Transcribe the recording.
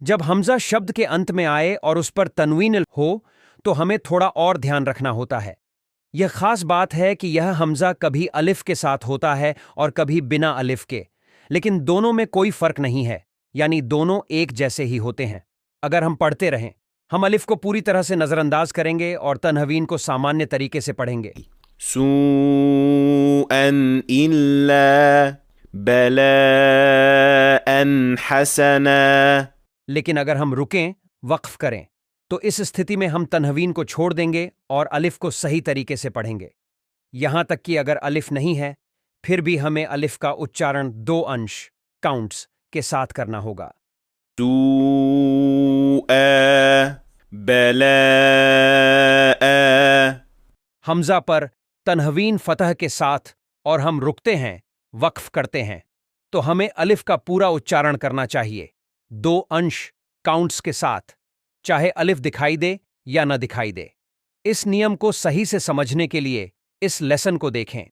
जब हमजा शब्द के अंत में आए और उस पर तनवीन हो तो हमें थोड़ा और ध्यान रखना होता है। यह खास बात है कि यह हमजा कभी अलिफ के साथ होता है और कभी बिना अलिफ के, लेकिन दोनों में कोई फर्क नहीं है, यानी दोनों एक जैसे ही होते हैं। अगर हम पढ़ते रहें, हम अलिफ को पूरी तरह से नजरअंदाज करेंगे और तनवीन को सामान्य तरीके से पढ़ेंगे। सूअन इल्ला बलाअन हसना। लेकिन अगर हम रुकें, वक्फ करें, तो इस स्थिति में हम तनवीन को छोड़ देंगे और अलिफ को सही तरीके से पढ़ेंगे। यहां तक कि अगर अलिफ नहीं है, फिर भी हमें अलिफ का उच्चारण 2 अंश काउंट्स के साथ करना होगा। सूअ बलाअ। हमजा पर तनवीन फतह के साथ और हम रुकते हैं, वक्फ करते हैं, तो हमें अलिफ का पूरा उच्चारण करना चाहिए 2 अंश काउंट्स के साथ, चाहे अलिफ दिखाई दे या न दिखाई दे। इस नियम को सही से समझने के लिए इस लेसन को देखें।